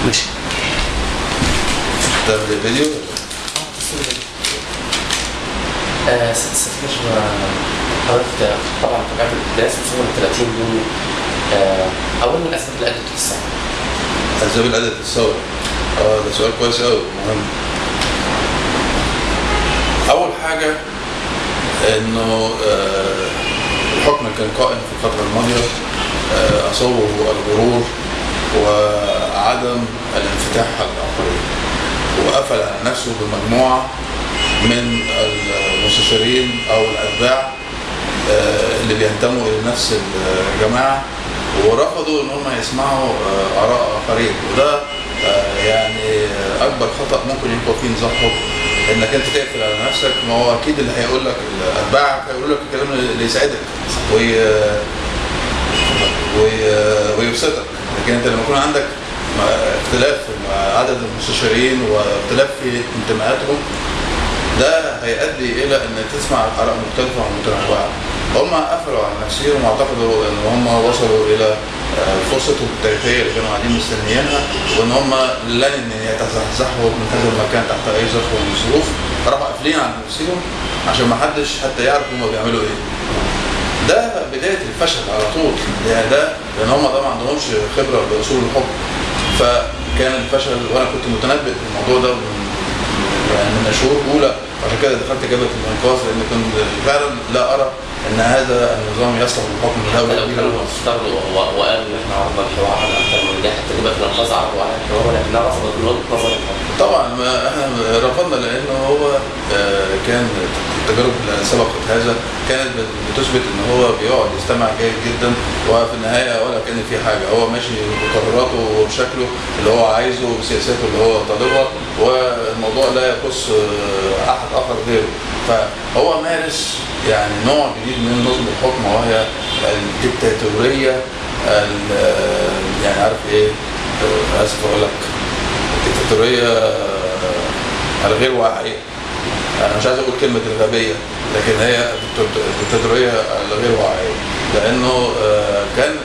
ماشي. ده فيديو؟ سفير حضرتك طبعا تابعت الأحداث وصلنا ل 30 يوم. أولا الأسباب اللي أدت للثورة. الأسباب اللي أدت للثورة؟ ده سؤال كويس أوي مهم. أول حاجة إنه الحكم اللي كان قائم في الفترة الماضية أصابه الغرور وعدم الانفتاح على الآخرين، وقفل على نفسه بمجموعة من المستشارين أو الأتباع اللي بينتموا إلى نفس الجماعة، ورفضوا إن هم يسمعوا آراء آخرين. وده يعني أكبر خطأ ممكن يكون فيه نظام حكم، إنك أنت تقفل على نفسك. ما هو أكيد اللي هيقول لك أتباعك هيقول لك الكلام اللي يساعدك ويبسطك، لكن أنت لما يكون عندك اختلاف في عدد المستشارين واختلاف في انتماءاتهم، ده هيؤدي الى ان تسمع اراء مختلفه ومتنوعه. هم قفلوا على نفسهم واعتقدوا ان هم وصلوا الى فرصتهم التاريخيه اللي كانوا قاعدين مستنيينها، وان هم لن يتزحزحوا من هذا المكان تحت اي ظرف من الظروف. راحوا قافلين على نفسهم عشان ما حدش حتى يعرف هم بيعملوا ايه. ده بدايه الفشل على طول، يعني ده لان هم طبعا ما عندهمش خبره باصول الحكم، فكان الفشل. وانا كنت متنبئ بالموضوع ده من الشهور الاولى، عشان كده دخلت جبهه الانقاذ، لان كنت فعلا لا ارى ان هذا النظام يصلح للحكم الدولي. لو كانوا اشتغلوا وقالوا ان احنا عرضنا الحوار على اكثر من جهه، حتى جبهه الانقاذ عرضوا على الحوار ولكنها رفضت من وجهه نظر الحكم. طبعا احنا رفضنا لانه هو كان التجارب اللي سبقت هذا كانت بتثبت ان هو بيقعد يستمع جيد جدا، وفي النهايه ولا كان في حاجه، هو ماشي بقراراته وبشكله اللي هو عايزه وبسياساته اللي هو طالبها، والموضوع لا يخص احد اخر غيره. فهو مارس يعني نوع جديد من نظم الحكم، وهي الديكتاتوريه يعني عارف ايه، اسف اقول لك، الديكتاتوريه الغير واعيه. انا مش عايز اقول كلمه الغبيه، لكن هي الديكتاتوريه الغير واعيه، لانه كان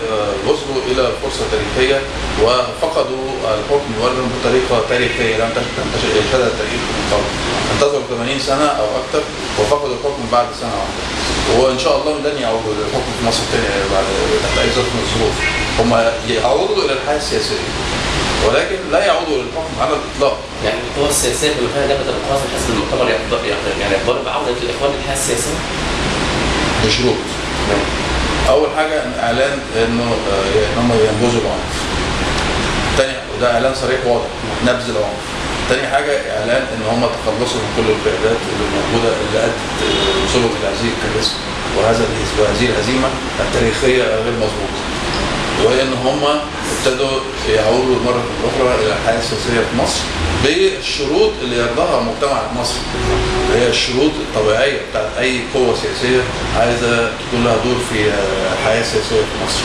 وصلوا الى فرصه تاريخيه وفقدوا الحكم ولو بطريقه تاريخيه لم يشهدها التاريخ من قبل. انتظروا 80 سنه او اكثر وفقدوا الحكم بعد سنه واحده، وان شاء الله لن يعودوا للحكم في مصر تاني بعد تحت اي ظرف من الظروف. هم يعودوا الى الحياه السياسيه ولكن لا يعودوا للحكم على الاطلاق. يعني القوى السياسيه اللي فيها جبهه الانقاذ حسب المؤتمر يعني يقدروا بعوده الاخوان للحياه السياسيه بشروط. اول حاجه اعلان انه هم ينبذوا العنف. تاني، وده اعلان صريح واضح، نبذ العنف. تاني حاجه اعلان ان هم تخلصوا من كل القيادات اللي موجوده اللي ادت وصولهم الى هذه الكارثه وهذه الهزيمه التاريخيه غير مظبوطه، وان هم ابتدوا يعودوا مره اخرى الى الحياه السياسيه في مصر بالشروط اللي يرضاها المجتمع المصري، اللي هي الشروط الطبيعيه بتاعت اي قوه سياسيه عايزه تكون لها دور في الحياه السياسيه في مصر.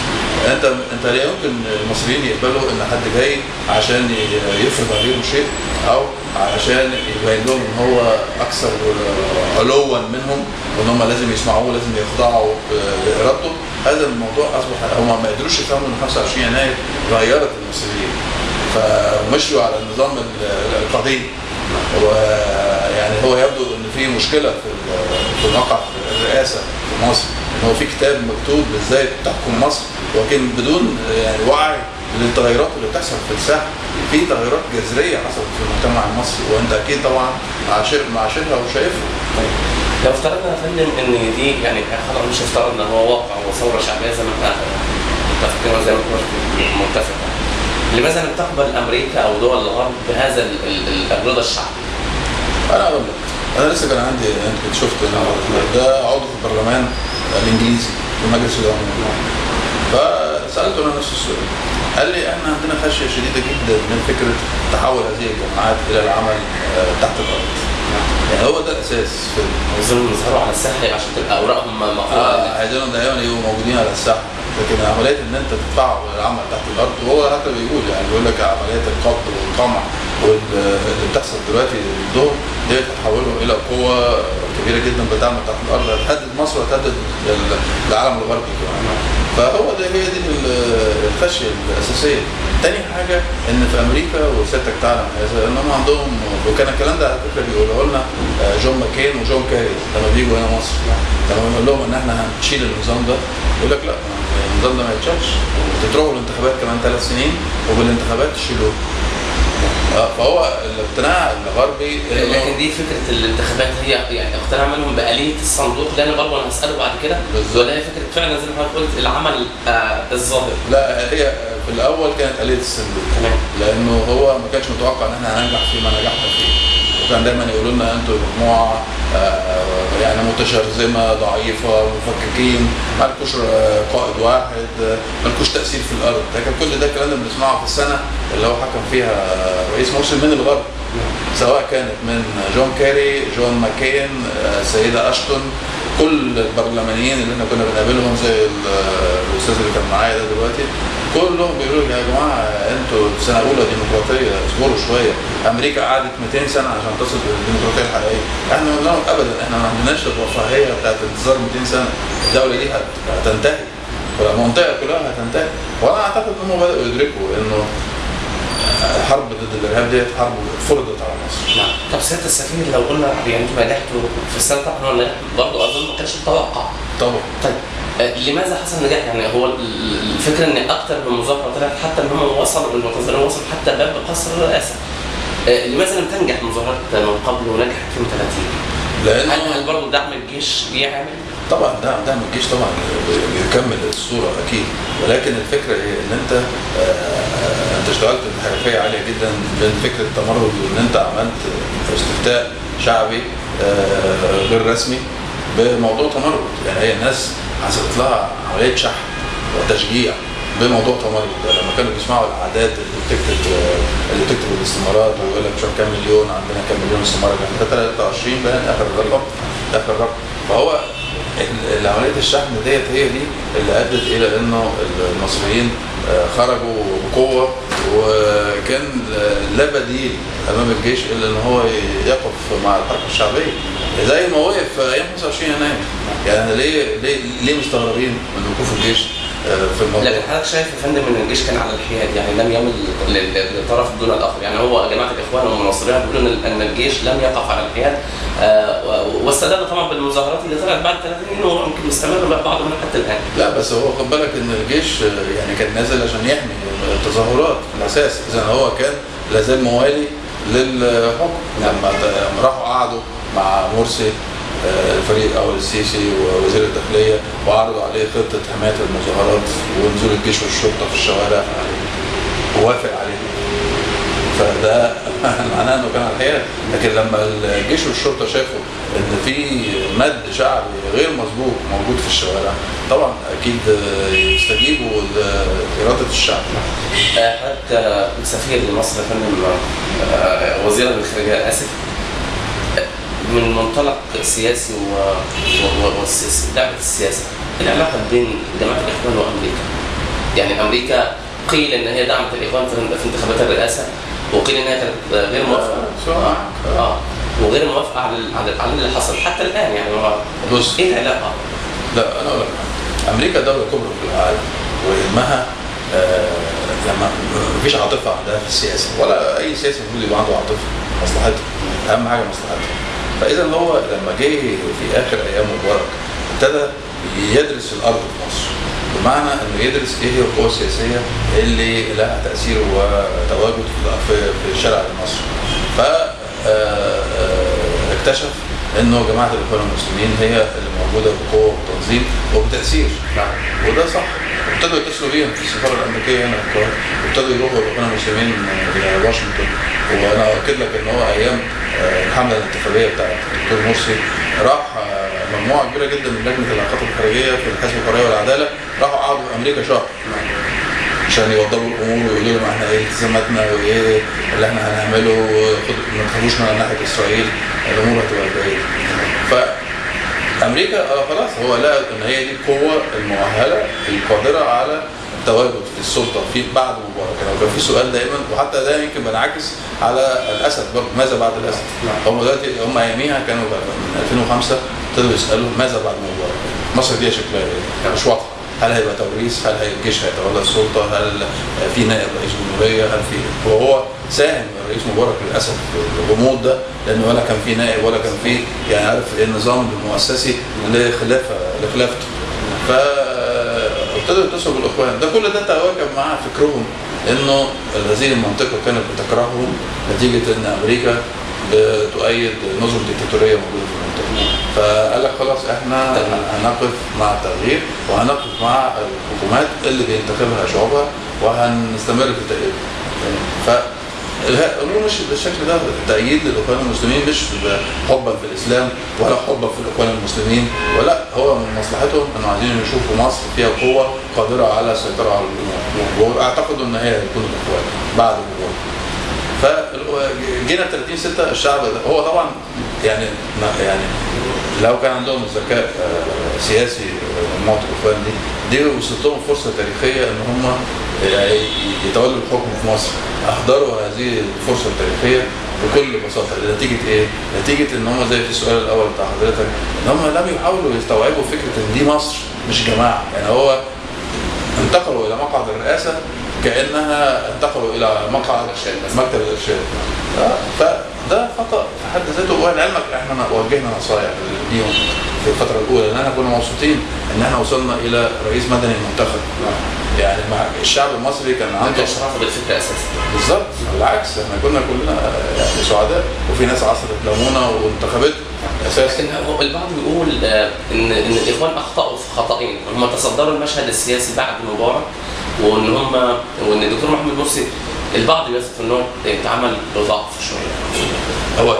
انت لا يمكن المصريين يقبلوا ان حد جاي عشان يفرض عليهم شيء او عشان يبين لهم ان هو اكثر علوا منهم وان هم لازم يسمعوه لازم يخضعوا لارادته. هذا الموضوع اصبح هم ما قدروش يفهموا ان 25 يناير غيرت المصريين، فمشوا على النظام القديم. ويعني هو يبدو ان في مشكله في موقع الرئاسه في مصر، ان هو في كتاب مكتوب ازاي تحكم مصر، ولكن بدون يعني وعي للتغيرات اللي بتحصل في الساحه. في تغيرات جذريه حصلت في المجتمع المصري وانت اكيد طبعا معاشرها وشايفها. لو افترضنا يا فندم ان دي يعني خلاص مش افترضنا، هو واقع وثوره شعبيه زي ما احنا متفقين وزي ما احنا متفقين، لماذا لم تقبل امريكا او دول الغرب بهذا الرضا الشعبي؟ انا اقول لك، انا لسه كان عندي، انت كنت شفت ده عضو في البرلمان الانجليزي في مجلس الامن، فسالته انا نفس السؤال. قال لي احنا عندنا خشيه شديده جدا من فكره تحول هذه الجماعات الى العمل تحت الارض. يعني هو ده الاساس في عايزين يظهروا على الساحه عشان تبقى اوراقهم مقبوله. عايزينهم دايما يبقوا موجودين على الساحه، لكن عمليه ان انت تدفعه للعمل تحت الارض، وهو حتى بيقول يعني بيقول لك عمليات القبض والقمع واللي بتحصل دلوقتي الظهر دي تحولهم الى قوه كبيره جدا بتعمل تحت الارض، هتهدد مصر وهتهدد العالم الغربي كمان. فهو ده هي دي الفاشيه الاساسيه. تاني حاجه ان في امريكا وسيادتك تعلم هذا ان هم عندهم، وكان الكلام ده على فكره بيقوله لنا جون ماكين وجون كاري لما بيجوا هنا مصر، لما بنقول لهم ان احنا هنشيل النظام ده يقول لك لا، النظام ده ما يتشالش، تروحوا الانتخابات كمان 3 سنين وبالانتخابات تشيلوه. فهو الاقتناع الغربي. لكن دي فكره الانتخابات هي يعني اقتناع منهم بآلية الصندوق، ده انا برضه انا هساله بعد كده، ولا هي فكره فعلا زي ما حضرتك قلت العمل الظاهر؟ لا، هي في الاول كانت آلية الصندوق، تمام، لانه هو ما كانش متوقع ان احنا هننجح فيما نجحنا فيه، وكان دايما يقولوا لنا انتوا مجموعه يعني متشرذمه ضعيفه مفككين، ما لكوش قائد واحد، ما لكوش تاثير في الارض. لكن كل ده الكلام اللي بنسمعه في السنه اللي هو حكم فيها رئيس مرسي من الغرب، سواء كانت من جون كاري، جون ماكين، سيده اشتون، كل البرلمانيين اللي احنا كنا بنقابلهم زي الاستاذ اللي كان معايا ده دلوقتي، كلهم بيقولوا يا جماعه انتوا سنه اولى ديمقراطيه، اصبروا شويه، امريكا قعدت 200 سنه عشان تصل للديمقراطيه الحقيقيه. احنا بنقول لهم ابدا، احنا ما عندناش الرفاهيه بتاعت انتظار 200 سنه، الدوله دي هتنتهي والمنطقه كلها هتنتهي. وانا اعتقد انهم بداوا يدركوا انه الحرب ضد الارهاب ديت حرب فرضت على مصر. نعم. طب سياده السفير، لو قلنا يعني انتوا نجحتوا في السنه طبعا ولا برضه اظن ما كانش متوقع. طبعا. طيب لماذا حصل نجاح؟ يعني هو الفكره ان اكثر من مظاهره طلعت، حتى ان هم وصلوا المتظاهرين وصلوا حتى باب قصر الرئاسه. لماذا لم تنجح مظاهرات من قبل ونجحت في 30؟ لأن هل برضه دعم الجيش يعمل؟ طبعا دعم الجيش طبعا بيكمل الصوره اكيد، ولكن الفكره ايه؟ ان انت اشتغلت بحرفيه عاليه جدا بين فكره التمرد، وان انت عملت استفتاء شعبي غير رسمي بموضوع تمرد. يعني هي الناس حصلت لها عمليه شحن وتشجيع بموضوع تمرد ده، لما كانوا بيسمعوا الاعداد اللي بتكتب الاستمارات ويقول لك مش كام مليون، عندنا كام مليون استماره، عندنا 23 بقى اخر رقم. فهو عمليه الشحن ديت هي دي اللي ادت الى انه المصريين خرجوا بقوه، وكان لا بديل امام الجيش الا ان هو يقف مع الحركه الشعبيه زي ما وقف في ايام 25 يناير. يعني ليه مستغربين من وقوف الجيش في الموضوع؟ لكن حضرتك شايف يا فندم ان الجيش كان على الحياد، يعني لم يمل لطرف دون الاخر. يعني هو جماعه الاخوان والمناصرين بيقولوا ان الجيش لم يقف على الحياد، واستدل طبعا بالمظاهرات اللي طلعت بعد 30 يوم ويمكن مستمر بعض منها حتى الان. لا بس هو خد بالك ان الجيش يعني كان نازل عشان يحمي التظاهرات في الاساس، اذا هو كان لازال موالي للحكم. لما راحوا قعدوا مع مرسي الفريق اول السيسي ووزير الداخليه وعرضوا عليه خطه حمايه المظاهرات ونزول الجيش والشرطه في الشوارع، ووافق عليه. فده معناه انه كان على الحياد. لكن لما الجيش والشرطه شافوا ان في مد شعبي غير مسبوق موجود في الشوارع، طبعا اكيد يستجيبوا لاراده الشعب. حتى سفير لمصر يا فندم، وزيرا للخارجيه اسف، من منطلق سياسي ودعم السياسه، العلاقه بين جماعه الاخوان وامريكا. يعني امريكا قيل ان هي دعمت الاخوان في انتخابات الرئاسه، وقيل انها كانت غير موافقه. وغير موافقه على اللي حصل حتى الان. يعني بص، ايه العلاقه؟ لا انا اقول لك، امريكا دوله كبرى في العالم، ويهمها لما مفيش عاطفه عندها في السياسه، ولا اي سياسي المفروض يبقى عنده عاطفه، مصلحتها اهم حاجه، مصلحتها. فاذا هو لما جه في اخر ايام مبارك ابتدى يدرس الارض في مصر، بمعنى انه يدرس ايه هي القوى السياسيه اللي لها تاثير وتواجد في الشارع المصري. ف اكتشف انه جماعه الاخوان المسلمين هي اللي موجوده بقوه وتنظيم وبتاثير. وده صح. ابتدوا يتصلوا بيهم في السفاره الامريكيه هنا في القاهره، ابتدوا يروحوا الاخوان المسلمين الى واشنطن. وانا اؤكد لك ان هو ايام الحمله الانتخابيه بتاعت الدكتور مرسي راح مجموعه كبيره جدا من لجنه العلاقات الخارجيه في الحزب الحريه والعداله، راحوا قعدوا في امريكا شهر عشان يوضبوا الامور ويقولوا لهم احنا ايه التزاماتنا وايه اللي احنا هنعمله، ما تخافوش من ناحيه اسرائيل، الامور هتبقى كويسه. فامريكا خلاص هو لقى ان هي دي القوه المؤهله القادره على التواجد في السلطه في بعد مبارك. يعني كان في سؤال دائما، وحتى ده يمكن بنعكس على الاسد برضه، ماذا بعد الاسد؟ هم دلوقتي هم اياميها كانوا من 2005 ابتدوا يسالوا ماذا بعد مبارك؟ مصر دي شكلها ايه؟ مش واضحه. هل هيبقى توريث؟ هل الجيش هيتولى السلطه؟ هل في نائب رئيس جمهوريه؟ هل في وهو ساهم الرئيس مبارك للاسف في الغموض ده، لانه ولا كان في نائب ولا كان في يعني عارف النظام المؤسسي لخلافته. فابتدوا يتصلوا بالاخوان، ده كل ده تواكب مع فكرهم انه هذه المنطقه كانت بتكرههم نتيجه ان امريكا بتؤيد نظم ديكتاتوريه موجوده في المنطقه. فقال لك خلاص احنا هنقف مع التغيير وهنقف مع الحكومات اللي بينتخبها شعوبها وهنستمر في تأييدها. فالامور مش بالشكل ده، التأييد للاخوان المسلمين مش حبا في الاسلام ولا حبا في الاخوان المسلمين، ولا هو من مصلحتهم انه عايزين يشوفوا مصر فيها قوه قادره على السيطره على الامور، واعتقدوا ان هي هتكون الاخوان بعد الجمهور. فجينا 30/6 الشعب هو طبعا يعني لو كان عندهم ذكاء سياسي مجموعه الاخوان دي وصلت لهم فرصه تاريخيه ان هم يتولوا الحكم في مصر، احضروا هذه الفرصه التاريخيه بكل بساطه. نتيجه ايه؟ نتيجه ان هم زي في السؤال الاول بتاع حضرتك ان هم لم يحاولوا يستوعبوا فكره ان دي مصر مش جماعه، يعني هو انتقلوا الى مقعد الرئاسه كانها انتقلوا الى مقعد مكتب الارشاد. فده خطا في حد ذاته. ولعلمك احنا وجهنا نصائح ليهم في الفتره الاولى، ان احنا كنا مبسوطين ان احنا وصلنا الى رئيس مدني منتخب. يعني مع الشعب المصري كان عنده رافض الفكره اساسا. بالظبط، بالعكس احنا كنا كلنا يعني سعداء، وفي ناس عصرت لمونه وانتخبته اساسا. لكن البعض بيقول ان الاخوان اخطاوا في خطأين، هم تصدروا المشهد السياسي بعد مبارك، وان الدكتور محمد مرسي البعض يصف ان هو اتعامل بضعف شويه. هو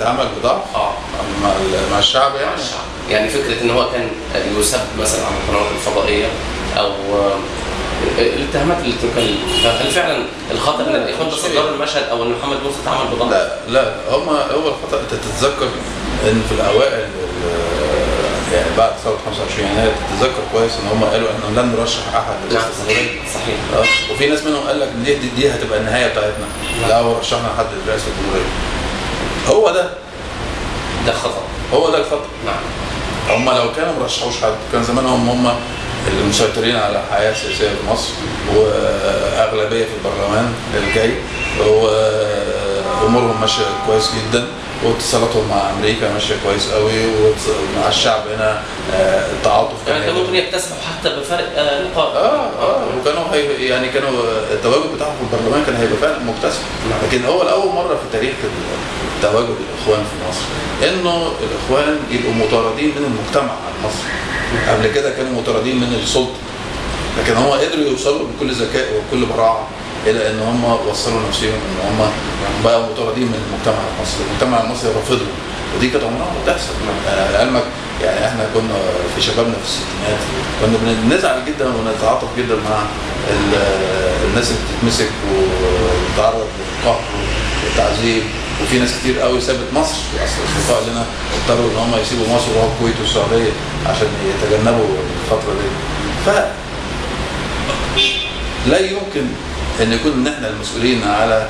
تعامل بضعف مع الشعب يعني. مع الشعب يعني فكره ان هو كان يسب مثلا على القنوات الفضائيه او الاتهامات اللي تكلم. هل فعلا الخطا ان الاخوان تصدروا المشهد او ان محمد مرسي اتعامل بضعف؟ لا هو الخطا. انت تتذكر ان في الاوائل يعني بعد ثوره 25 يناير تتذكر كويس ان هم قالوا احنا لن نرشح احد لرئاسه الجمهوريه. صحيح. وفي ناس منهم قال لك دي هتبقى النهايه بتاعتنا لو رشحنا حد لرئاسه الجمهوريه. هو ده خطا. هو ده الخطا. نعم. هم لو كانوا ما رشحوش حد كان زمانهم هم اللي مسيطرين على الحياه السياسيه في مصر واغلبيه في البرلمان الجاي، وامورهم ماشيه كويس جدا، واتصالاتهم مع امريكا ماشيه كويس قوي، ومع الشعب هنا التعاطف كان ممكن يكتسبوا حتى بفرق نقاط. وكانوا كانوا التواجد بتاعهم في البرلمان كان هيبقى فعلا مكتسب. لكن هو لاول مره في تاريخ تواجد الاخوان في مصر انه الاخوان يبقوا مطاردين من المجتمع المصري. قبل كده كانوا مطاردين من السلطه، لكن هم قدروا يوصلوا بكل ذكاء وبكل براعه الى ان هم وصلوا نفسهم ان هم بقوا مطاردين من المجتمع المصري. المجتمع المصري رافضهم، ودي كانت عمرها ما بتحصل. علمك يعني احنا كنا في شبابنا في الستينات كنا بنزعل جدا ونتعاطف جدا مع الناس اللي بتتمسك وتتعرض للقهر والتعذيب، وفي ناس كتير قوي سابت مصر. اصدقاء لنا اضطروا ان هم يسيبوا مصر ويروحوا الكويت والسعوديه عشان يتجنبوا الفتره دي. لا يمكن ان يكون ان احنا المسؤولين على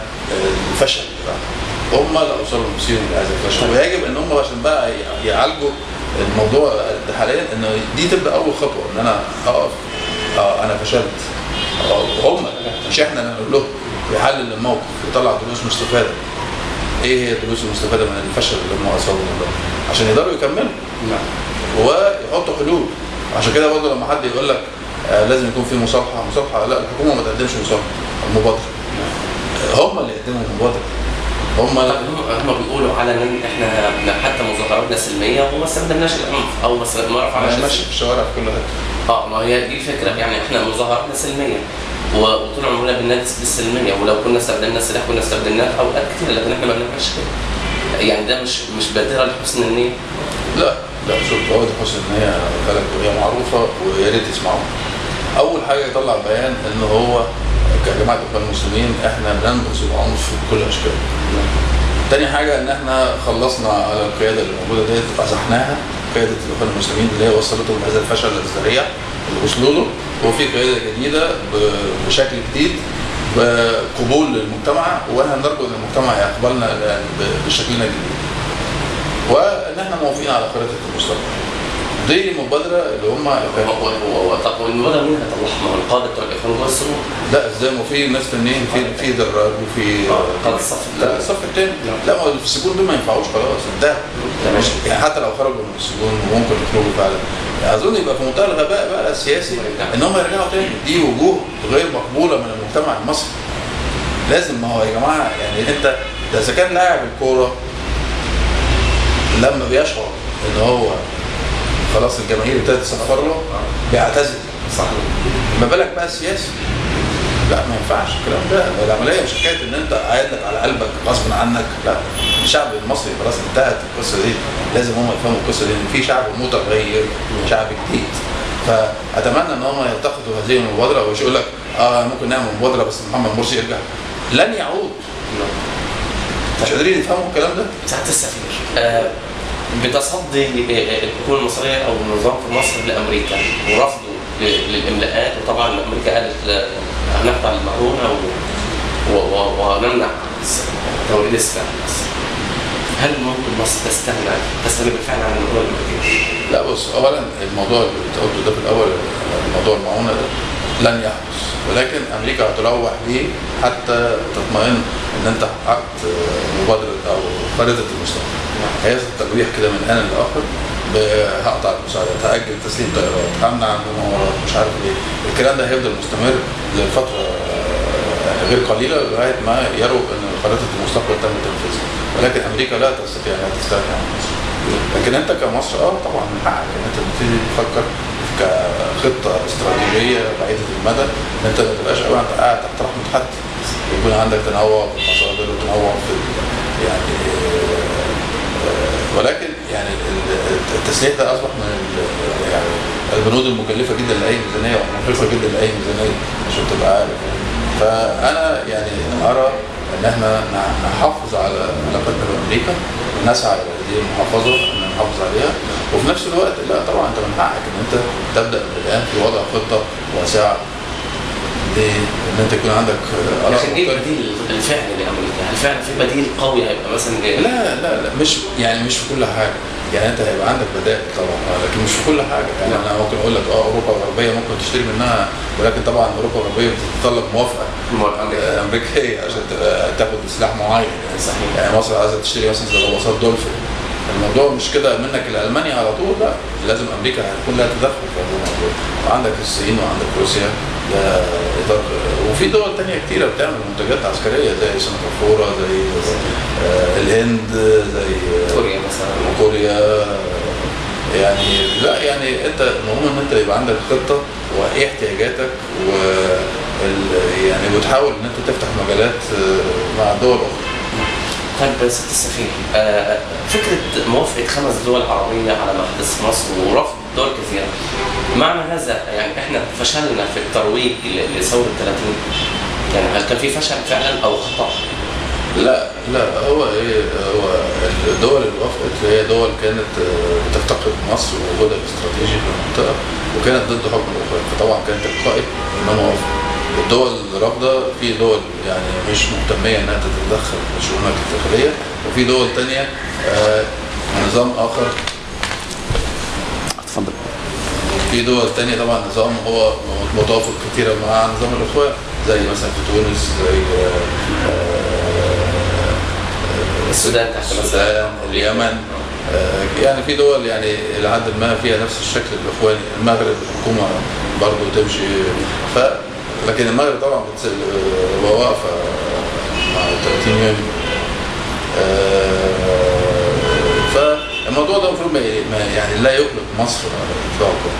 الفشل بتاعهم. هم اللي اوصلوا نفسهم لهذا الفشل، ويجب ان هم عشان بقى يعالجوا الموضوع ده حاليا ان دي تبقى اول خطوه، ان انا اقف انا فشلت. هم مش احنا اللي نقول لهم يحلل الموقف ويطلع دروس مستفاده. ايه هي الدروس المستفاده من الفشل اللي هم اصابوا له عشان يقدروا يكملوا ويحطوا حلول. عشان كده برضه لما حد يقول لك لازم يكون في مصالحه، لا الحكومه ما تقدمش مصالحه، مبادره. هم اللي يقدموا مبادره. هم بيقولوا على ان احنا حتى مظاهراتنا سلميه وما استخدمناش العنف او ما رفعناش ماشي في الشوارع في كل حته. ما هي دي الفكره. يعني احنا مظاهراتنا سلميه وطول عمرنا بننافس بالسلميه، ولو كنا استخدمنا السلاح كنا استخدمناه في اوقات كتير، لكن احنا ما بنعملش كده. يعني ده مش بادره لحسن النيه. لا شوف، هو دي حسن النيه وهي معروفه ويا ريت تسمعوها. اول حاجه يطلع بيان ان هو كجماعه الاخوان المسلمين احنا بننبذ العنف بكل اشكاله. تاني حاجه ان احنا خلصنا على القياده اللي موجوده ديت، ازحناها قياده الاخوان المسلمين اللي هي وصلتهم لهذا الفشل الذريع اللي وصلوا له، وفي قياده جديده بشكل جديد بقبول للمجتمع، واحنا نرجو ان المجتمع يقبلنا بشكلنا الجديد، وان احنا موافقين على خريطه المستقبل. دي مبادره اللي هم طب والمبادره مين هيطلعها؟ ما هو القاده بتوع الاخوان جوه السجون. لا ازاي، ما في ناس تانيين، في دراج وفي قاده الصف لا الصف الثاني. لا ما في السجون دول ما ينفعوش خلاص انتهى. يعني حتى لو خرجوا من السجون وممكن يخرجوا فعلا، اظن يبقى في منتهى الغباء بقى السياسي ان هم يرجعوا تاني. دي وجوه غير مقبوله من المجتمع المصري. لازم، ما هو يا جماعه يعني انت ده اذا كان لاعب الكوره لما بيشعر ان هو خلاص الجماهير ابتدت تصفر له بيعتزل. صحيح. ما بالك بقى السياسي؟ لا ما ينفعش الكلام ده. العمليه مش حكايه ان انت قاعد لك على قلبك غصب عنك، لا. الشعب المصري خلاص انتهت القصه دي. لازم هم يفهموا القصه دي ان في شعب متغير، شعب جديد. فاتمنى ان هم يتخذوا هذه المبادره، ومش يقول لك ممكن نعمل مبادره بس محمد مرسي يرجع. لن يعود. مش قادرين يفهموا الكلام ده. سعاده السفير، بتصدي الحكومه المصريه او النظام في مصر لامريكا ورفضه للاملاءات، وطبعا امريكا قالت هنقطع المعونه ونمنع توريد السلاح. هل ممكن مصر تستغني بالفعل عن المعونه الامريكيه؟ لا بص، اولا الموضوع اللي انت قلته ده في الاول، موضوع المعونه ده لن يحدث، ولكن امريكا هتلوح ليه حتى تطمئن ان انت حققت مبادره او خريطه المستقبل. هيحصل تلويح كده من ان لاخر، هقطع المساعدات، هاجل تسليم طيارات، همنع المناورات، مش عارف ايه. الكلام ده هيفضل مستمر لفتره غير قليله لغايه ما يروا ان خريطه المستقبل تم تنفيذها. ولكن امريكا لا تستطيع ان تستغني عن مصر. لكن انت كمصر طبعا من حقك ان انت تبتدي تفكر كخطه استراتيجيه بعيده المدى، ان انت ما تبقاش انت قاعد تحت رحمه حد. يكون عندك تنوع في المصادر وتنوع في يعني ولكن يعني التسليح ده اصبح من يعني البنود المكلفه جدا لاي ميزانيه ومرهقه جدا لاي ميزانيه عشان تبقى عارف. فانا يعني ارى ان احنا نحافظ على علاقتنا بامريكا ونسعى الى هذه المحافظه ان نحافظ عليها، وفي نفس الوقت لا طبعا انت من حقك ان انت تبدا من الان في وضع خطه واسعه ان انت يكون عندك لكن ايه البديل الفعلي لامريكا؟ هل فعلا في بديل قوي هيبقى مثلا لا مش يعني مش في كل حاجه. يعني انت هيبقى عندك بدائل طبعا لكن مش في كل حاجه. يعني انا ممكن اقول لك اوروبا الغربيه ممكن تشتري منها، ولكن طبعا اوروبا الغربيه بتتطلب موافقه امريكيه عشان تاخد سلاح معين. صحيح. يعني مصر عايزه تشتري مثلا زي غواصات دولفين. الموضوع مش كده منك لالمانيا على طول، لا لازم امريكا هتكون لها تدخل في هذا الموضوع. وعندك الصين وعندك روسيا وفي دول تانية كتيرة بتعمل منتجات عسكرية زي سنغافورة، زي الهند، زي كوريا مثلا وكوريا. يعني لا يعني انت المهم ان انت يبقى عندك خطة وايه احتياجاتك يعني وتحاول ان انت تفتح مجالات مع الدول الاخرى. طيب سيادة السفير، فكرة موافقة 5 دول عربية على ما حدث في مصر ورفض دول كثيرة، معنى هذا يعني احنا فشلنا في الترويج لثورة 30؟ يعني هل كان في فشل فعلا او خطأ؟ لا هو الدول اللي وافقت هي دول كانت تفتقد مصر ووجودها الاستراتيجي في المنطقة وكانت ضد حكم الاخوان، فطبعا كان تلقائي ان هم وافقوا. الدول الرافضة في دول يعني مش مهتمية انها تتدخل في شؤونها الداخلية، وفي دول تانية نظام اخر. اتفضل. في دول تانية طبعا نظام هو متوافق كتيرا مع نظام الاخوان، زي مثلا في تونس، زي السودان، اليمن. يعني في دول يعني الى حد ما فيها نفس الشكل الاخواني. المغرب الحكومه برضه تمشي لكن المغرب طبعا واقفه مع 30 يوم. فالموضوع ده المفروض يعني لا يقلق مصر اطلاقا.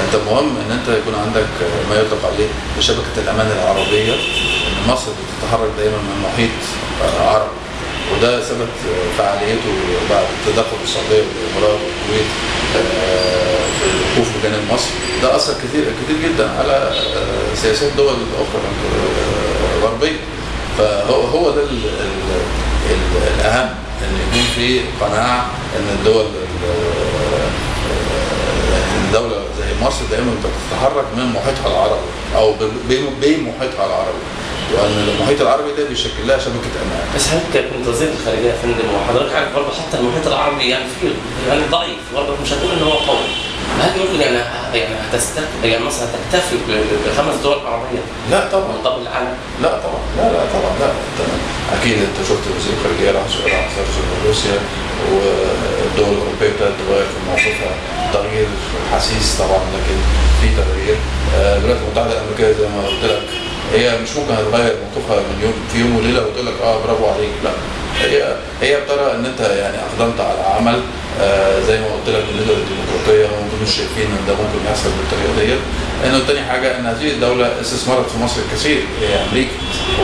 انت مهم ان انت يكون عندك ما يطلق عليه بشبكه الامان العربيه، ان مصر بتتحرك دايما من محيط عربي، وده ثبت فعاليته بعد تدخل السعوديه والامارات والكويت في الوقوف بجانب مصر. ده اثر كتير جدا على سياسات دول اخرى غربيه. فهو ده الاهم، ان يكون في قناعه ان الدوله زي مصر دائما بتتحرك من محيطها العربي او بمحيطها العربي، وان المحيط العربي ده بيشكل لها شبكه امان. بس هل كنت وزير الخارجيه يا فندم وحضرتك عارف برضه حتى المحيط العربي يعني فيه يعني ضعيف برضه، مش هتقول ان هو قوي. هل ممكن يعني يعني مثلا تكتفي بخمس دول عربيه لا طبعا. من قبل العالم؟ لا طبعا، لا طبعا، لا تمام. اكيد انت شفت وزير الخارجيه راح زار روسيا، والدول الاوروبيه ابتدت تغير في موقفها تغيير حسيس طبعا، لكن في تغيير. الولايات المتحده الامريكيه زي ما قلت لك هي مش ممكن هتغير موقفها من يوم وليله وتقول لك برافو عليك، لا. هي بترى ان انت يعني اقدمت على عمل زي ما قلت لك بالنسبه للديمقراطيه، هم مش شايفين ان ده ممكن يحصل بالطريقه ديت. انه تاني حاجه ان هذه الدوله استثمرت في مصر الكثير، هي امريكا،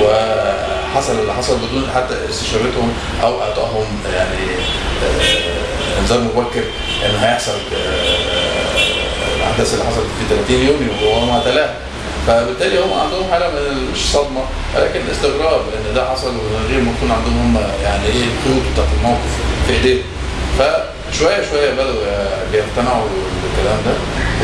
وحصل اللي حصل بدون حتى استشارتهم او اعطائهم يعني انذار مبكر ان هيحصل الاحداث اللي حصلت في 30 يونيو وهو ما تلاها. فبالتالي هم عندهم حاله من مش صدمه ولكن استغراب ان ده حصل ومن غير ما يكون عندهم هم يعني ايه الخيوط بتاعت الموقف في ايديهم. فشويه شويه بدأوا بيقتنعوا بالكلام ده،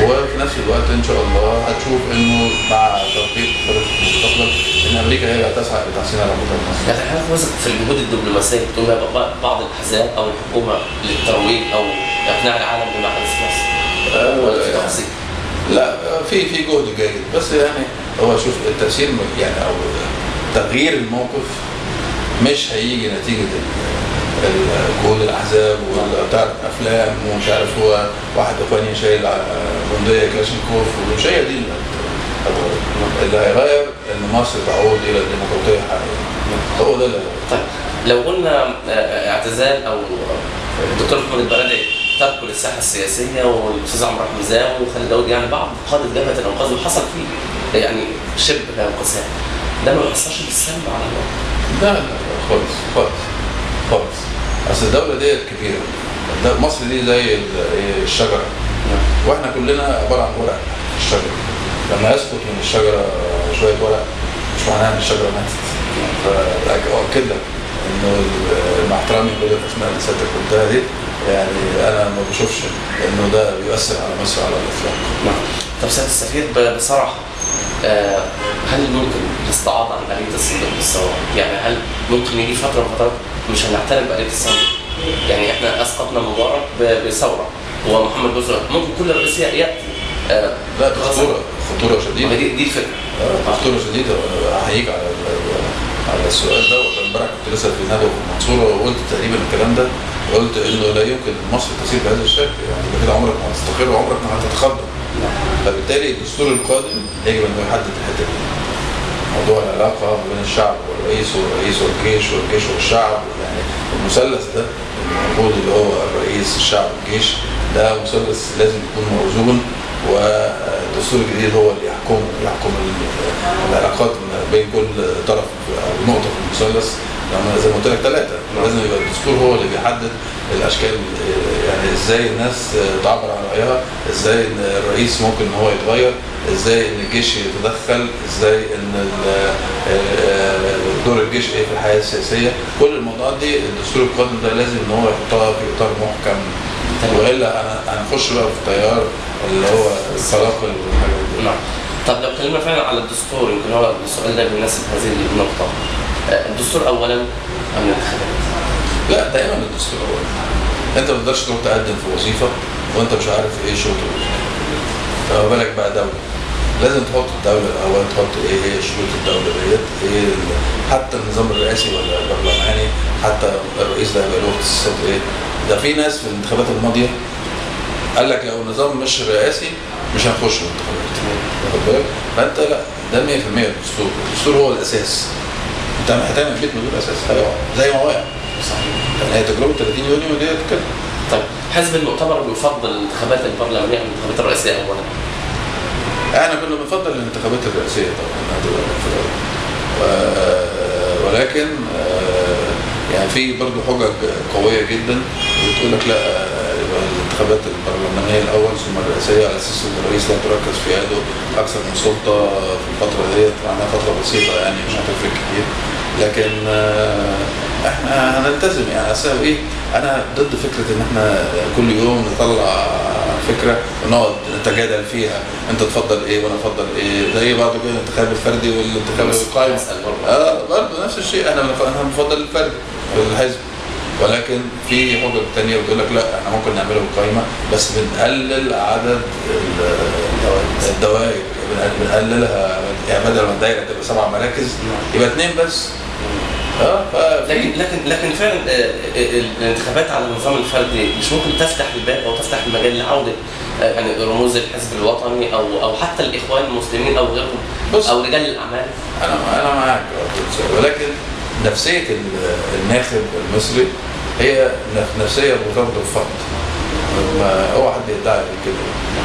وفي نفس الوقت ان شاء الله هتشوف انه مع تطبيق خطط المستقبل ان امريكا هي اللي هتسعى لتحسين العلاقات مع مصر. لكن حضرتك واثق في الجهود الدبلوماسيه بتقوم بها بعض الاحزاب او الحكومه للترويج او اقناع العالم بما حدث في مصر؟ ولا في تفاصيل؟ لا، في جهد جيد، بس يعني هو شوف التأثير يعني او تغيير الموقف مش هيجي نتيجه جهود الاحزاب وبتاع افلام ومش عارف هو واحد اخواني شايل بندقيه كلاشينكوف، ومش هي دي اللي هيغير ان مصر تعود الى الديمقراطيه حقيقيه. هو ده اللي طيب لو قلنا اعتزال او الدكتور محمد البرادعي تركوا للساحه السياسيه والاستاذ عمرو حمزاوي وخالد داوود، يعني بعض قاده جبهه الانقاذ وحصل فيه يعني شبه انقسام، ده ما بيأثرش بالسلب على الوضع؟ لا خالص. اصل الدوله ديت كبيره، مصر دي زي الشجره، واحنا كلنا عباره عن ورق الشجره. لما يسقط من الشجره شويه ورق مش معناها ان الشجره ماتت. فاؤكد لك انه مع احترامي كل الاسماء اللي سيادتك قلتها دي، يعني انا ما بشوفش انه ده بيؤثر على مصر على الاطلاق. نعم. طب سياده السفير بصراحه هل ممكن الاستعاضه عن آلية الصندوق بالثوره؟ يعني هل ممكن يجي فتره من فترات مش هنعترف بآلية الصندوق؟ يعني احنا اسقطنا مبارك بثوره ومحمد بوزرة، ممكن كل رئيس ياتي لا، خطوره شديده. دي الفكره. خطوره شديده. احييك على السؤال ده. امبارح كنت لسه في ندوه في المنصوره وقلت تقريبا الكلام ده، وقلت انه لا يمكن مصر تسير بهذا الشكل، يعني كده عمرك ما هتستقر وعمرك ما هتتقدم. فبالتالي الدستور القادم يجب انه يحدد الحته دي. موضوع العلاقه بين الشعب والرئيس والجيش والشعب، يعني المثلث ده الموجود اللي هو الرئيس الشعب والجيش، ده مثلث لازم يكون موزون، والدستور الجديد هو اللي يحكم العلاقات بين كل طرف او نقطه في المثلث. لما زي ما قلت لك ثلاثه، لازم يبقى الدستور هو اللي بيحدد الاشكال، يعني ازاي الناس تعبر عن رايها، ازاي ان الرئيس ممكن ان هو يتغير، ازاي ان الجيش يتدخل، ازاي ان دور الجيش ايه في الحياه السياسيه. كل الموضوعات دي الدستور القادم ده لازم ان هو يحطها في اطار محكم، والا هنخش بقى في تيار اللي هو التناقل والحاجات دي. نعم. طب لو اتكلمنا فعلا على الدستور، يمكن هو السؤال ده بيناسب هذه النقطه. الدستور اولا ام الانتخابات؟ لا، دايما الدستور اولا. انت ما تقدرش تروح تقدم في وظيفه وانت مش عارف ايه شروط الوظيفه. فما بالك بقى دوله، لازم تحط الدوله الاول، تحط ايه هي شروط الدوله ديت، ايه حتى النظام الرئاسي ولا البرلماني، حتى الرئيس ده هيبقى له اختصاصات ايه. ده في ناس في الانتخابات الماضيه قال لك لو النظام مش رئاسي مش هنخش الانتخابات. واخد بالك؟ فانت لا، ده 100% الدستور هو الاساس. انت هتعمل بيت من غير اساس هيقع زي ما وقع. صحيح. يعني هي تجربه 30 يونيو ديت كده. طيب حزب المؤتمر بيفضل الانتخابات البرلمانيه عن الانتخابات الرئاسيه اولا؟ احنا كنا بنفضل الانتخابات الرئاسيه طبعا، ولكن يعني في برضه حجج قويه جدا بتقول لك لا، يبقى الانتخابات البرلمانيه الاول ثم الرئاسيه، على اساس ان الرئيس لا تركز في يده اكثر من سلطه في الفتره ديت، معناها فتره بسيطه يعني مش هتفرق كتير. لكن احنا هنلتزم، يعني اصل ايه، انا ضد فكره ان احنا كل يوم نطلع فكره ونقعد نتجادل فيها، انت تفضل ايه وانا افضل ايه، زي بعض كده الانتخاب الفردي والانتخاب القائم. برضه نفس الشيء، انا بنفضل الفردي والحزب. ولكن في حجج تانية بتقول لك لا احنا ممكن نعمله قائمه بس بنقلل عدد الدوائر، بنقللها يعني بدل ما الدايره تبقى 7 مراكز يبقى 2 بس. لكن فعلا الانتخابات على النظام الفردي مش ممكن تفتح الباب او تفتح المجال لعوده يعني رموز الحزب الوطني او حتى الاخوان المسلمين او غيرهم او رجال الاعمال؟ انا معاك، ولكن نفسيه الناخب المصري هي نفسيه مرتبطه بالفرد. ما هو حد يدعي كده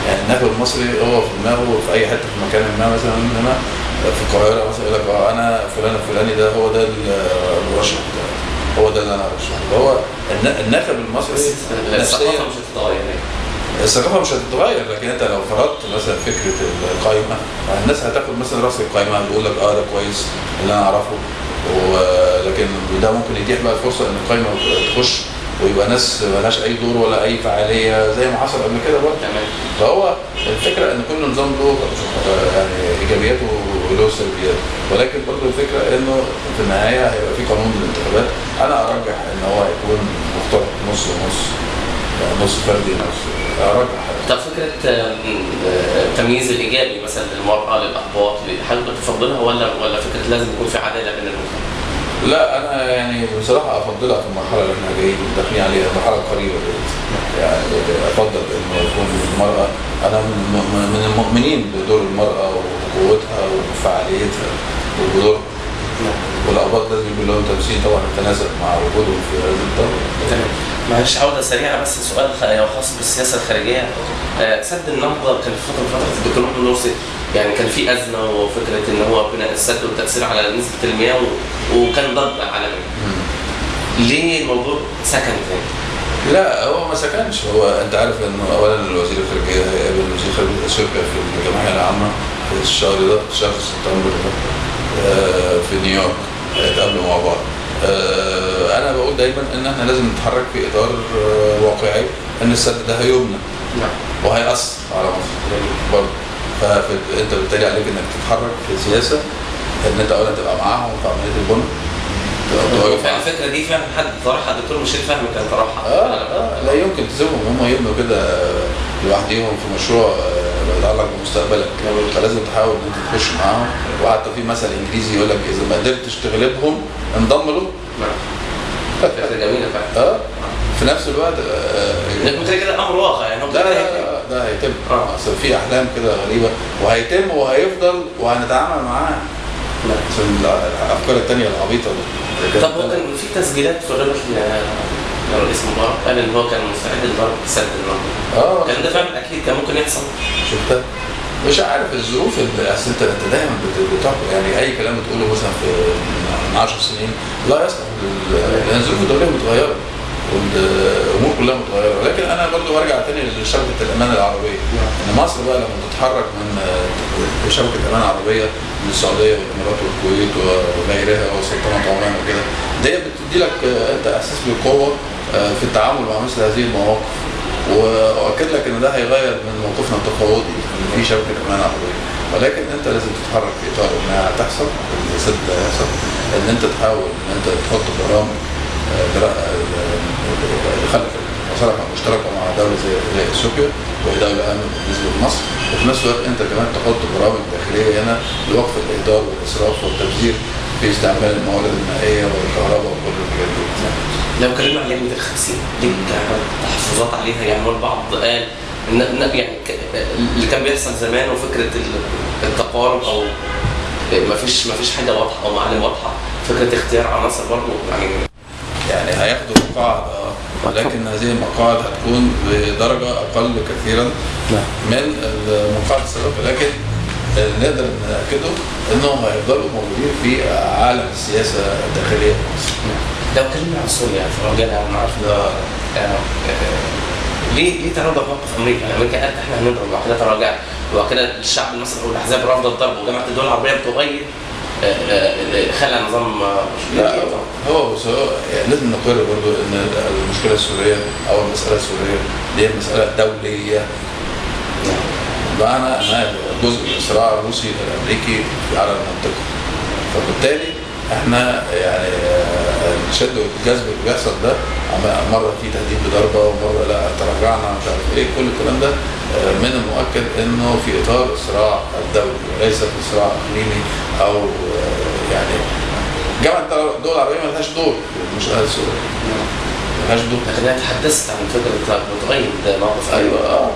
يعني الناخب المصري هو في دماغه في اي حته في مكان ما، مثلا هنا في القاهره مثلا يقول لك انا فلان الفلاني ده هو ده المرشح بتاعي، هو ده اللي انا هرشحه. هو الناخب المصري الثقافه مش هتتغير. الثقافه مش هتتغير، لكن انت لو فرضت مثلا فكره القائمه الناس هتاخد مثلا راس القائمه بيقول لك ده كويس اللي انا اعرفه، ولكن ده ممكن يتيح بقى الفرصه ان القائمه تخش ويبقى ناس مالهاش اي دور ولا اي فعاليه زي ما حصل قبل كده برضه. فهو الفكره ان كل نظام له يعني ايجابياته وله سلبياته، ولكن برضه الفكره انه في النهايه هيبقى في قانون للانتخابات. انا ارجح ان هو هيكون مختلط نص ونص، نص فردي نص ارجح. طب فكره التمييز الايجابي مثلا للمراه للاحباط حضرتك تفضلها ولا فكره لازم يكون في عداله بين الناس؟ لا انا يعني بصراحه افضلها في المرحله اللي احنا جايين داخلين عليها، المرحله القريبه يعني افضل انه يكون المراه، انا من المؤمنين بدور المراه وقوتها وفعاليتها وبدورها، والاباط لازم يكون لهم تمثيل طبعا يتناسب مع وجودهم في هذه الدوله. تمام. معلش عوده سريعه بس سؤال خاص بالسياسه الخارجيه. سد النهضه كان في فتره الدكتور محمود مرسي يعني كان في ازمه وفكره ان هو بناء السد والتاثير على نسبه المياه وكان ضرب عالمي. ليه الموضوع سكن تاني؟ لا هو ما سكنش، هو انت عارف انه اولا الوزير الخارجيه هيقابل وزير خارجيه اثيوبيا في الجمعيه العامه في الشهر ده، شهر سبتمبر ده في نيويورك، هيتقابلوا مع بعض. انا بقول دايما ان احنا لازم نتحرك في اطار واقعي ان السد ده هيبنى وهيأثر على مصر برضه، فانت بالتالي عليك انك تتحرك في سياسه ان انت اولا تبقى معاهم في عمليه البنى. الفكره دي فعلا حد طرحها الدكتور مشير فهمي كان طرحها. لا يمكن تسيبهم هم يبنوا كده لوحدهم في مشروع يتعلق بمستقبلك، فلازم تحاول ان انت تخش معاهم. وحتى في مثل انجليزي يقول لك اذا ما قدرتش تغلبهم انضم له. فكره جميله فعلا. في نفس الوقت كده امر واقع يعني. ده هيتم. اصل في احلام كده غريبه وهيتم وهيفضل وهنتعامل معاه. عشان الافكار الثانيه العبيطه دي. طب هو كان في تسجيلات في الربح لرئيس مبارك قال ان هو كان مستعد لضرب سد النهضه. كان ده فعلا اكيد كان ممكن يحصل. شفتها؟ مش عارف الظروف اللي اصل انت دايما بتحكم يعني اي كلام بتقوله مثلا من 10 سنين لا يصلح، لان الظروف الدوليه متغيره والامور كلها متغيره. ولكن انا برضو برجع تاني لشبكه الامان العربيه، ان مصر بقى لما تتحرك من شبكه الامان العربيه من السعوديه والامارات والكويت وغيرها وسلطنه عمان وكده، دي بتدي لك انت احساس بالقوه في التعامل مع مثل هذه المواقف. واؤكد لك ان ده هيغير من موقفنا التفاوضي في شبكه الامان العربيه، ولكن انت لازم تتحرك في اطار انها هتحصل، السد ده هيحصل، ان انت تحاول ان انت تحط برامج خلق مصالحه مشتركه مع دوله زي اثيوبيا وهي دوله اهم بالنسبه لمصر، وفي نفس الوقت انت كمان تحط برامج داخليه هنا لوقف الاهدار والاسراف والتبذير في استعمال الموارد المائيه والكهرباء وكل الحاجات دي. لو اتكلمنا عن لجنه ال50 ليك تحفظات عليها يعني؟ البعض قال ان يعني اللي كان بيحصل زمان وفكره التقارب او ما فيش حاجه واضحه او معالم واضحه، فكره اختيار عناصر برضه يعني هياخدوا مقاعد ولكن هذه المقاعد هتكون بدرجه اقل كثيرا من المقاعد السابقه، لكن نقدر ناكده انهم هيفضلوا موجودين في عالم السياسه الداخليه في مصر. لو اتكلمنا عن سوريا فرجعنا انا عارف ليه تراجع موقف امريكا؟ يعني امريكا قالت احنا هنضرب وبعد كده تراجع وبعد كده الشعب المصري او الاحزاب رافضه الضرب وجامعه الدول العربيه بتغير خلى نظام. لا هو يعني لازم نقرر برضو ان المشكله السوريه او المساله السوريه دي مساله دوليه. بمعنى انها جزء من الصراع الروسي الامريكي على المنطقه، فبالتالي احنا يعني الشد والجذب اللي بيحصل ده، مره في تهديد بضربه ومره لا تراجعنا مش عارف ايه، كل الكلام ده من المؤكد انه في اطار الصراع الدولي وليس في صراع اقليمي او يعني جامعه الدول العربيه ما لهاش دور مش سوريا. ما لهاش دور. لكن انا تحدثت عن فكره بتؤيد موقف. ايوه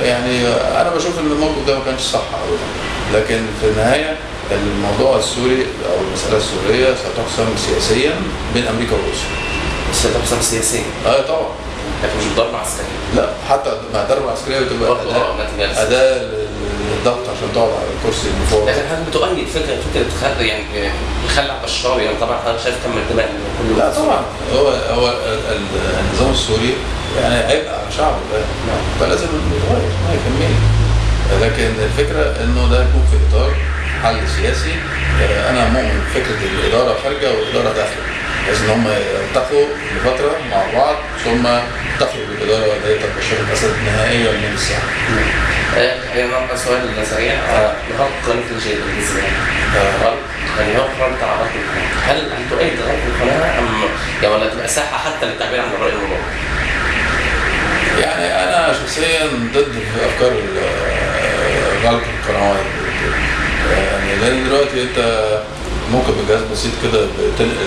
يعني انا بشوف ان الموقف ده ما كانش صح ابدا، لكن في النهايه الموضوع السوري او المساله السوريه ستحسم سياسيا بين امريكا وروسيا. بس ستحسم سياسيا؟ طبعا. لكن مش ضربه عسكريه. لا حتى مع الضربه العسكريه بتبقى اداه للضغط عشان تقعد على الكرسي المفوض. لكن حضرتك بتؤيد فكره يعني يخلع بشار، يعني طبعا حضرتك شايف كم الدماء كله. لا طبعا هو النظام السوري يعني عبء على شعبه ده، فلازم يتغير 100%. لكن الفكره انه ده يكون في اطار حل سياسي. انا مؤمن بفكره الاداره خارجه والاداره داخله، لازم ان هم يلتقوا لفتره مع بعض ثم تخرج الاداره ديت بشار الاسد نهائيا من الساحه. يعني سؤال سريع، نقاط قناه الجزيره يعني هو القرار بتاع غلق القناه، هل تؤيد غلق القناه ام يعني ولا تبقى ساحه حتى للتعبير عن الراي المضاد؟ يعني انا شخصيا ضد افكار غلق القنوات، يعني لان دلوقتي انت ممكن بجهاز بسيط كده بتنقل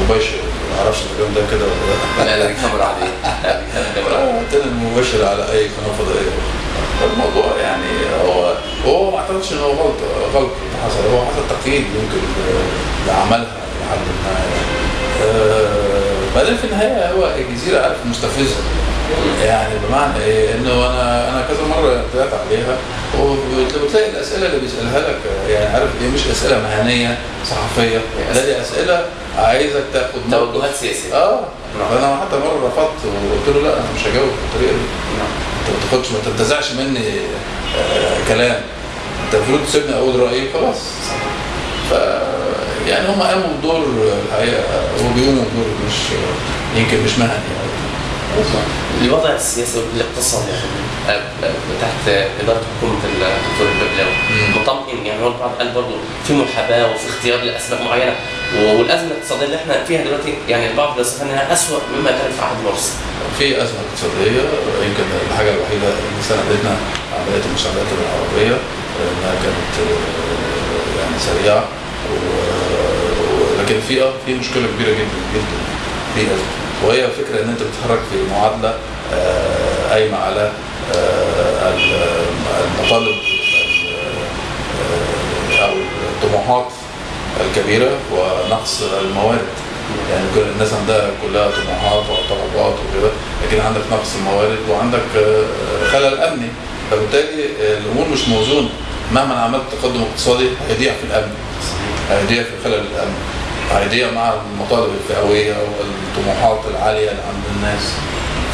مباشر، ما اعرفش الكلام ده كده ولا لا دي كاميرا عاديه. تنقل مباشر على اي قناه فضائيه. الموضوع يعني هو ما اعتقدش ان هو غلط حصل، هو حصل تقييد يمكن لعملها لحد ما بعدين في النهايه هو الجزيره عارف مستفزه، يعني بمعنى ايه؟ انه انا كذا مره طلعت عليها وبتلاقي الاسئله اللي بيسالها لك يعني عارف ايه، مش اسئله مهنيه صحفيه، لا دي اسئله عايزك تاخد توجهات سياسيه. انا حتى مره رفضت وقلت له لا انا مش هجاوب بالطريقه دي، انت ما تاخدش ما تنتزعش مني كلام، انت المفروض تسيبني اقول رايي خلاص. ف يعني هم قاموا بدور الحقيقه، وبيقوموا بدور يمكن مش مهني يعني. الوضع السياسي والاقتصادي تحت اداره حكومه الدكتور الببلاوي مطمئن؟ يعني هو البعض قال برضه في محاباه وفي اختيار لاسباب معينه، والازمه الاقتصاديه اللي احنا فيها دلوقتي يعني البعض بيصف انها اسوء مما كانت في عهد مرسي. في ازمه اقتصاديه، يمكن الحاجه الوحيده اللي ساندتنا عمليه المساعدات العربيه انها كانت يعني سريعه، لكن في مشكله كبيره جدا جدا في ازمه، وهي فكره ان انت بتتحرك في معادله قايمه على المطالب او الطموحات الكبيره ونقص الموارد. يعني كل الناس عندها كلها طموحات وطلبات وكده، لكن عندك نقص الموارد وعندك خلل امني، فبالتالي الامور مش موزونه. مهما عملت تقدم اقتصادي هيضيع في الامن، هيضيع في خلل الامن، هيضيع مع المطالب الفئويه والطموحات العاليه اللي عند الناس.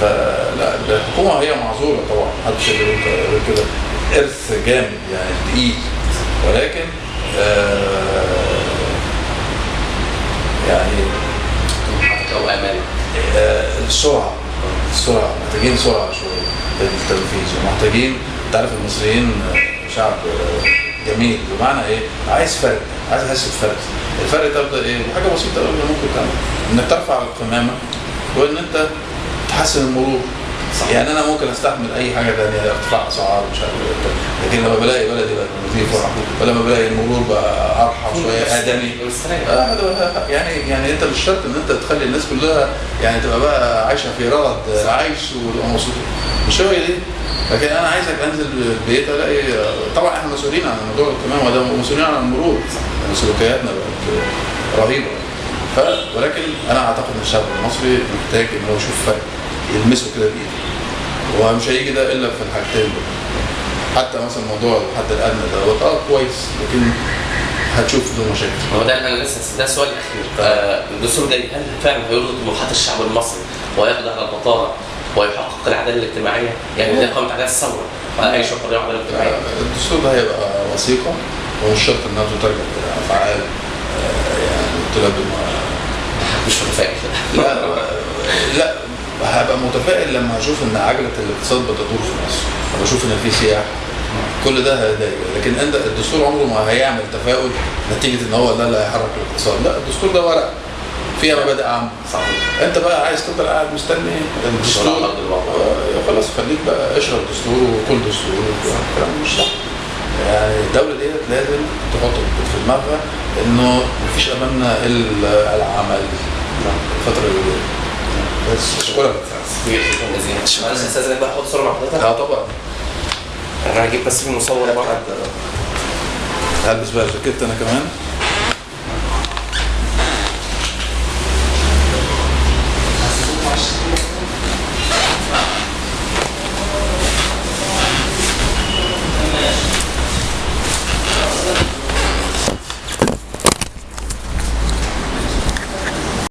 فلا الحكومه هي معذوره طبعا، محدش يقول كده، ارث جامد يعني تقيل، ولكن يعني او امال السرعه محتاجين سرعه شويه في التنفيذ، ومحتاجين تعرف المصريين شعب جميل، بمعنى ايه؟ عايز فرق، عايز احس بفرق. الفرق تبدا ايه؟ بحاجه بسيطه قوي ممكن تعمل، انك ترفع القمامه وان انت تحسن المرور. يعني انا ممكن استحمل اي حاجه ثانيه، ارتفاع اسعار مش عارف ايه، لكن لما بلاقي بلدي بقت نظيفه ولما بلاقي المرور بقى ارحب شويه ادمي يعني انت مش شرط ان انت تخلي الناس كلها يعني تبقى بقى عايشه في رغد عايش وتبقى مبسوطه، مش هي دي. لكن انا عايزك انزل البيت الاقي، طبعا احنا مسؤولين عن موضوع القمامه وده مسؤولين عن المرور، سلوكياتنا بقت رهيبه. ولكن انا اعتقد ان الشعب المصري محتاج ان هو يشوف فرق، يلمسه كده بايده، ومش هيجي ده الا في الحاجتين دول. حتى مثلا موضوع الحد الادنى ده كويس، لكن هتشوف له مشاكل. هو ده انا لسه ده السؤال الاخير. الدستور ده هل فعلا هيرضي طموحات الشعب المصري ويقضي على البطاله ويحقق العداله الاجتماعيه؟ يعني ده قامت عليها الثوره وعيش الحريه والعداله الاجتماعيه. الدستور ده هيبقى وثيقه، ومش شرط انها تترجم الى افعال يعني تلبي. مش متفائل. لا هبقى متفائل لما اشوف ان عجله الاقتصاد بتدور في مصر، واشوف ان في سياحه، كل ده هيضايق. لكن انت الدستور عمره ما هيعمل تفاؤل نتيجه ان هو ده اللي هيحرك الاقتصاد، لا الدستور ده ورق فيها مبادئ عامه. صحيح. انت بقى عايز تفضل قاعد مستني الدستور، خلاص خليك بقى اشرب دستور وكل دستور، الكلام مش صح. يعني الدوله ديت لازم تحط في دماغها انه مفيش امامنا الا العمل الفتره اللي جايه. بس اشكرك. معلش استاذنك بقى اخد صوره مع حضرتك. اه طبعا. انا هجيب بس في المصور بقى. هلبس بقى الجاكيت انا كمان.